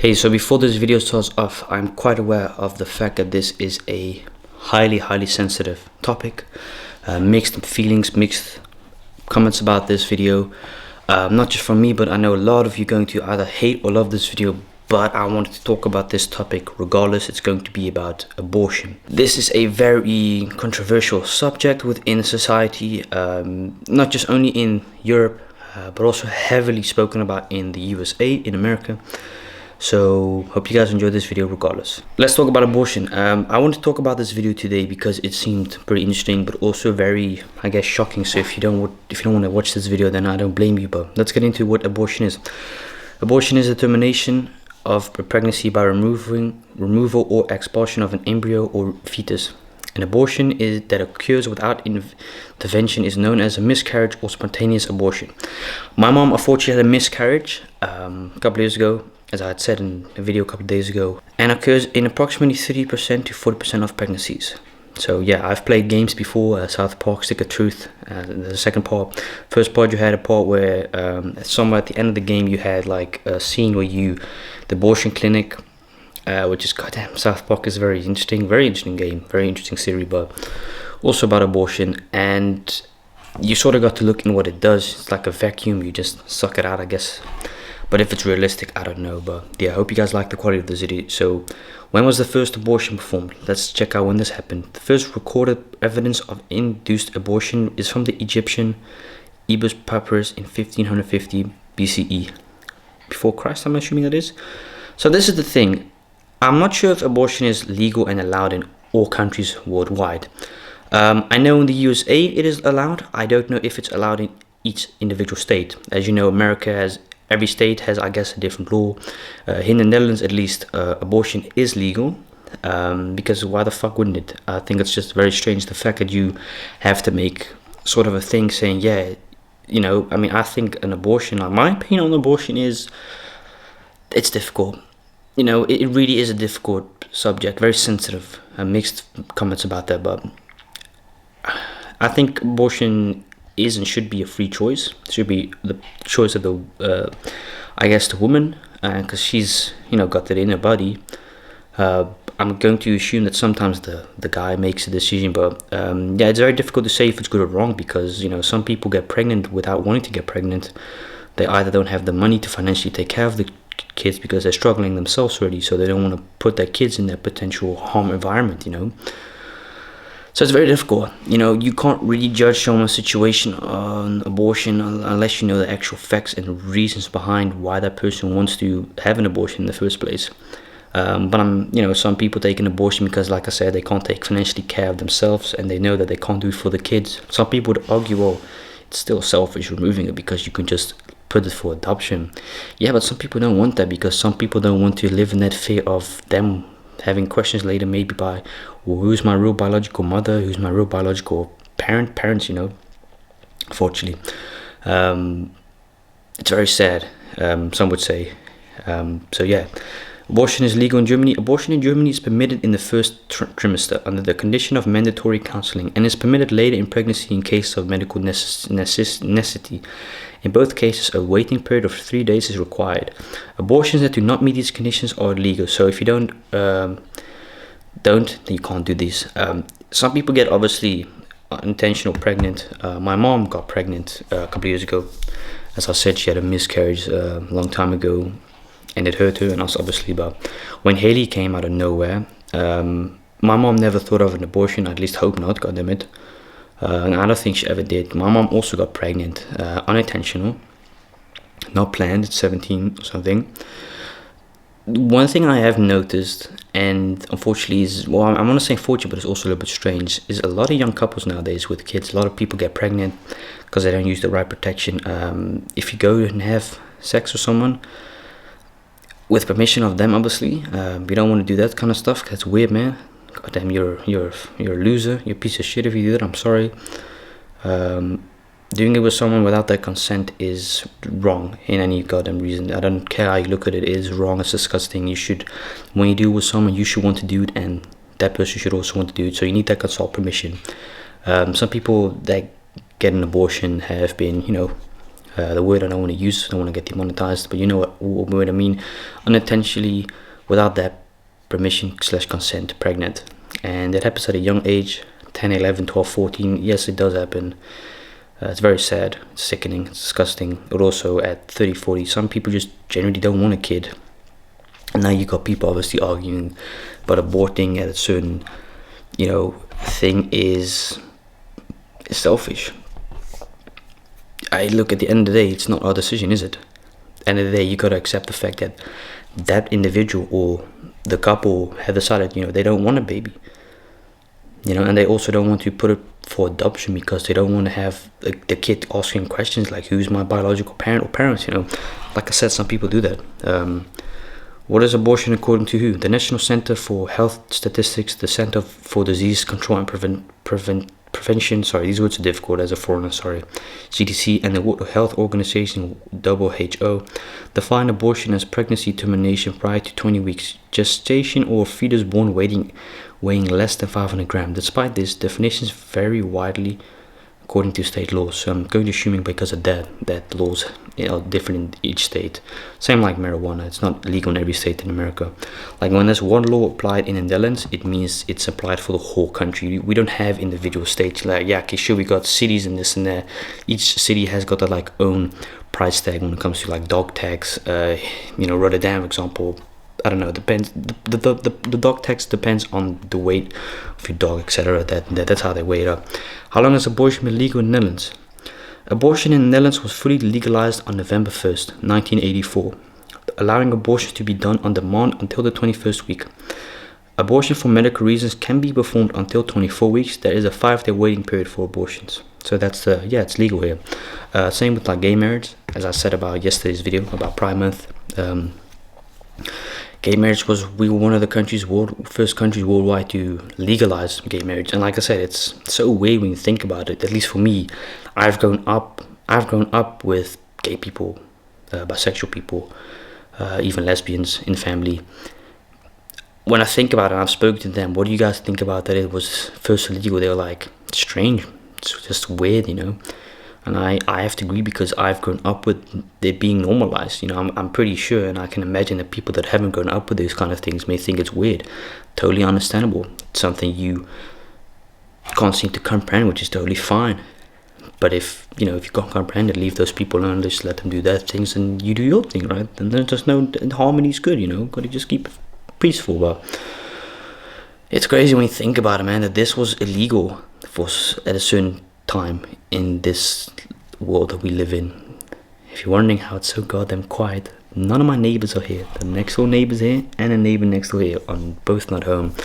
Hey, so before this video starts off, I'm quite aware of the fact that this is a highly sensitive topic. Mixed feelings, mixed comments about this video. Not just from me, but I know a lot of you going to either hate or love this video, but I wanted to talk about this topic regardless. It's going to be about abortion. This is a very controversial subject within society, not just only in Europe, but also heavily spoken about in the USA, in America. So hope you guys enjoyed this video regardless. Let's talk about abortion. I want to talk about this video today because it seemed pretty interesting, but also very, I guess, shocking. So if you don't want to watch this video, then I don't blame you. But let's get into what abortion is. Abortion is a termination of a pregnancy by removal or expulsion of an embryo or fetus. An abortion that occurs without intervention is known as a miscarriage or spontaneous abortion. My mom unfortunately had a miscarriage a couple years ago, as I had said in a video a couple of days ago, and occurs in approximately 30% to 40% of pregnancies. So yeah, I've played games before, South Park, Stick of Truth. The second part, first part you had a part where somewhere at the end of the game you had like a scene where the abortion clinic, which is, goddamn, South Park is very interesting game, very interesting series, but also about abortion. And you sort of got to look in what it does. It's like a vacuum, you just suck it out, I guess. But if it's realistic, I don't know. But yeah, I hope you guys like the quality of this video. So when was the first abortion performed? Let's check out when this happened. The first recorded evidence of induced abortion is from the Egyptian Ebers Papyrus in 1550 BCE. Before Christ, I'm assuming that is. So this is the thing. I'm not sure if abortion is legal and allowed in all countries worldwide. I know in the USA it is allowed. I don't know if it's allowed in each individual state. As you know, every state has, I guess, a different law. In the Netherlands, at least, abortion is legal. Because why the fuck wouldn't it? I think it's just very strange, the fact that you have to make sort of a thing saying, yeah, you know, I mean, I think an abortion, my opinion on abortion is, it's difficult. You know, it really is a difficult subject, very sensitive. Mixed comments about that, but I think abortion is and should be a free choice. It should be the choice of the, I guess, the woman, because she's, you know, got that in her body. I'm going to assume that sometimes the guy makes a decision, but yeah, it's very difficult to say if it's good or wrong, because, you know, some people get pregnant without wanting to get pregnant. They either don't have the money to financially take care of the kids because they're struggling themselves already, so they don't want to put their kids in that potential harm environment, you know. So it's very difficult. You know, you can't really judge someone's situation on abortion unless you know the actual facts and reasons behind why that person wants to have an abortion in the first place. But you know, some people take an abortion because, like I said, they can't take financially care of themselves and they know that they can't do it for the kids. Some people would argue, well, it's still selfish removing it because you can just put it for adoption. Yeah, but some people don't want that, because some people don't want to live in that fear of them having questions later, maybe by, well, who's my real biological mother, who's my real biological parents, you know, unfortunately. It's very sad, some would say. So yeah, abortion is legal in Germany. Abortion in Germany is permitted in the first trimester under the condition of mandatory counseling, and is permitted later in pregnancy in case of medical necessity. In both cases, a waiting period of 3 days is required. Abortions that do not meet these conditions are illegal. So if you don't, then you can't do these. Some people get obviously unintentional pregnant. My mom got pregnant a couple of years ago. As I said, she had a miscarriage a long time ago, and it hurt her and us, obviously. But when Haley came out of nowhere, my mom never thought of an abortion. At least hope not, goddammit. And I don't think she ever did. My mom also got pregnant, unintentional, not planned, at 17 or something. One thing I have noticed, and unfortunately is, well, I'm going to say unfortunate, but it's also a little bit strange, is a lot of young couples nowadays with kids, a lot of people get pregnant because they don't use the right protection. If you go and have sex with someone, with permission of them, obviously, you don't want to do that kind of stuff, because it's weird, man. God damn, you're a loser, you're a piece of shit if you do that, I'm sorry. Doing it with someone without their consent is wrong in any goddamn reason. I don't care how you look at it, it is wrong, it's disgusting. When you do it with someone, you should want to do it, and that person should also want to do it, so you need that consult permission. Some people that get an abortion have been, you know, The word I don't want to use, I don't want to get demonetized, but you know what word I mean. Unintentionally, without their permission / consent, pregnant. And that happens at a young age, 10, 11, 12, 14. Yes, it does happen. It's very sad, it's sickening, it's disgusting. But also at 30, 40, some people just generally don't want a kid. And now you got people obviously arguing about aborting at a certain, thing is selfish. I look, at the end of the day, it's not our decision, is it? End of the day, you got to accept the fact that that individual or the couple have decided, they don't want a baby. And they also don't want to put it for adoption because they don't want to have the kid asking questions like, who's my biological parent or parents, Like I said, some people do that. What is abortion according to who? The National Center for Health Statistics, the Center for Disease Control and Prevention, sorry, these words are difficult as a foreigner, sorry, CDC, and the World Health Organization, WHO, define abortion as pregnancy termination prior to 20 weeks gestation or a fetus born weighing less than 500 grams. Despite this, definitions vary widely according to state laws. So I'm going to assuming because of that laws are different in each state. Same like marijuana, it's not legal in every state in America. Like when there's one law applied in the Netherlands, it means it's applied for the whole country. We don't have individual states. Like, yeah, okay, sure, we got cities and this and that. Each city has got their own price tag when it comes to dog tax. Rotterdam, for example, I don't know, depends. The dog tax depends on the weight of your dog, etc. That's how they weigh it up. How long has abortion been legal in the Netherlands? Abortion in the Netherlands was fully legalized on November 1st, 1984, allowing abortion to be done on demand until the 21st week. Abortion for medical reasons can be performed until 24 weeks. There is a 5-day waiting period for abortions. So that's, it's legal here. Same with gay marriage, as I said about yesterday's video about Pride Month. Gay marriage we were one of the first countries worldwide to legalize gay marriage, and like I said, it's so weird when you think about it. At least for me, I've grown up with gay people, bisexual people, even lesbians in family. When I think about it, I've spoken to them. What do you guys think about that? It was first illegal. They were like, strange. It's just weird, And I have to agree because I've grown up with it being normalized. I'm pretty sure, and I can imagine that people that haven't grown up with these kind of things may think it's weird. Totally understandable. It's something you can't seem to comprehend, which is totally fine. But if you can't comprehend it, leave those people alone. Just let them do their things, and you do your thing, right? And then there's no harmony is good. Got to just keep it peaceful. But it's crazy when you think about it, man. That this was illegal at a certain time in this world that we live in. If you're wondering how it's so goddamn quiet, none of my neighbors are here. The next door neighbor's here and a neighbor next door here are both not home.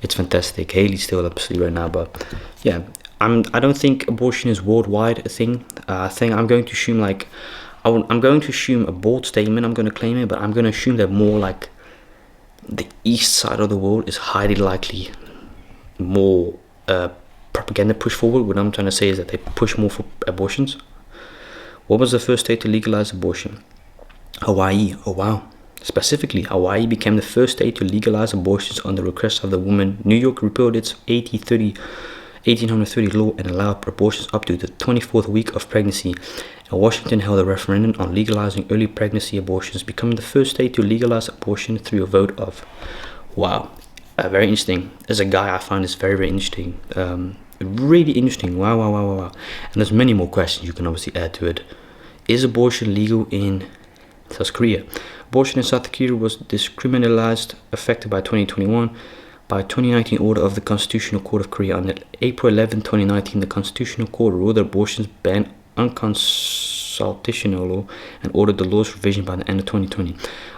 It's fantastic. Haley's still up asleep right now, but yeah, I don't think abortion is worldwide a thing. I think I'm going to assume I'm going to assume a bold statement. I'm going to claim it, but I'm going to assume that more the east side of the world is highly likely more propaganda push forward. What I'm trying to say is that they push more for abortions. What was the first state to legalize abortion? Hawaii. Oh wow. Specifically, Hawaii became the first state to legalize abortions on the request of the woman. New York repealed its 1830 law and allowed abortions up to the 24th week of pregnancy. And Washington held a referendum on legalizing early pregnancy abortions, becoming the first state to legalize abortion through a vote of. Wow. Very interesting. As a guy, I find this very, very interesting. Really interesting. Wow. And there's many more questions you can obviously add to it. Is abortion legal in South Korea? Abortion in South Korea was decriminalized effective by 2021 by 2019 order of the Constitutional Court of Korea. On April 11, 2019, the Constitutional Court ruled that abortions banned unconstitutional law and ordered the law's revision by the end of 2020.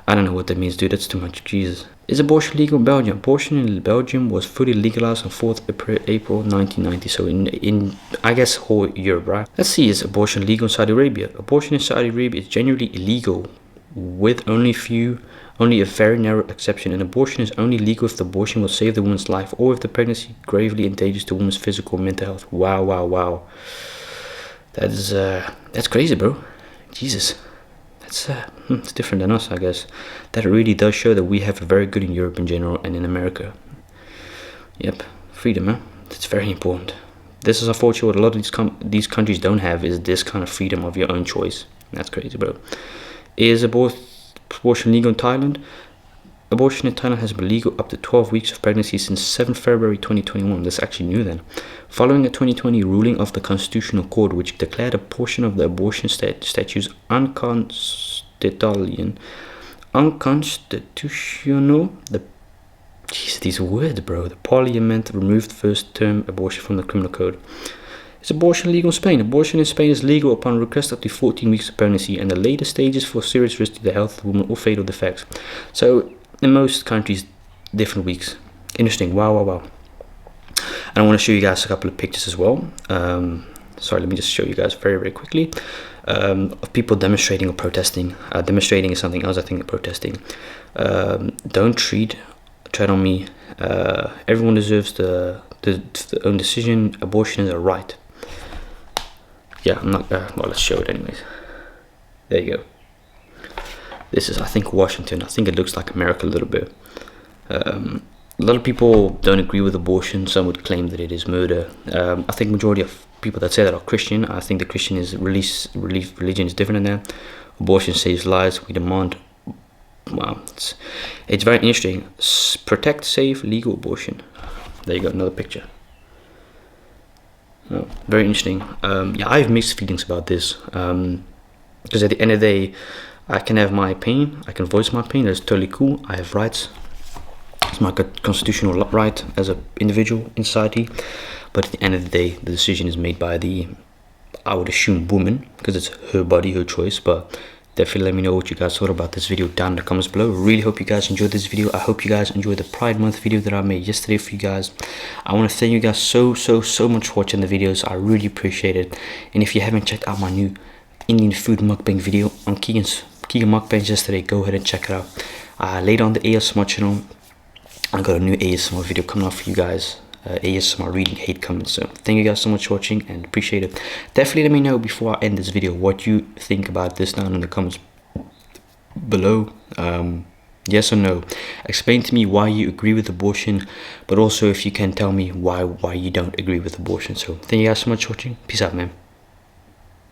I don't know what that means, dude. That's too much. Jesus. Is abortion legal in Belgium? Abortion in Belgium was fully legalized on 4th April 1990. So in I guess whole Europe, right? Let's see. Is abortion legal in Saudi Arabia? Abortion in Saudi Arabia is generally illegal, with only a very narrow exception. An abortion is only legal if the abortion will save the woman's life or if the pregnancy gravely endangers the woman's physical or mental health. Wow. That's crazy, bro. Jesus. It's different than us, I guess. That really does show that we have it very good in Europe in general and in America. Yep, freedom, man. It's very important. This is unfortunately what a lot of these countries don't have, is this kind of freedom of your own choice. That's crazy, bro. Is abortion legal in Thailand? Abortion in Thailand has been legal up to 12 weeks of pregnancy since 7 February 2021. That's actually new then. Following a 2020 ruling of the Constitutional Court, which declared a portion of the abortion statutes unconstitutional. These words, bro. The Parliament removed first-term abortion from the criminal code. Is abortion legal in Spain? Abortion in Spain is legal upon request up to 14 weeks of pregnancy and the later stages for serious risk to the health of the woman or fatal defects. So in most countries, different weeks. Interesting. Wow. And I want to show you guys a couple of pictures as well. Sorry, let me just show you guys very quickly of people demonstrating or protesting. Demonstrating is something else, I think, than protesting. Don't tread on me. Everyone deserves their own decision. Abortion is a right. Yeah, I'm not. Well, let's show it anyways. There you go. This is, I think, Washington. I think it looks like America a little bit. A lot of people don't agree with abortion. Some would claim that it is murder. I think majority of people that say that are Christian. I think the Christian religion is different than that. Abortion saves lives. We demand. Wow, it's very interesting. Protect, safe, legal abortion. There you go, another picture. Oh, very interesting. Yeah, I have mixed feelings about this. Because at the end of the day, I can have my opinion. I can voice my opinion. That's totally cool. I have rights. It's my constitutional right as an individual in society. But at the end of the day, the decision is made by the, I would assume, woman, because it's her body, her choice. But definitely let me know what you guys thought about this video down in the comments below. Really hope you guys enjoyed this video. I hope you guys enjoyed the Pride Month video that I made yesterday for you guys. I want to thank you guys so much for watching the videos. I really appreciate it. And if you haven't checked out my new Indian food mukbang video on Keegan Mukbangs yesterday, go ahead and check it out. Later on the ASMR channel, I got a new ASMR video coming out for you guys. ASMR reading hate comments. So thank you guys so much for watching and appreciate it. Definitely let me know before I end this video what you think about this down in the comments below. Yes or no. Explain to me why you agree with abortion, but also if you can tell me why you don't agree with abortion. So thank you guys so much for watching. Peace out, man.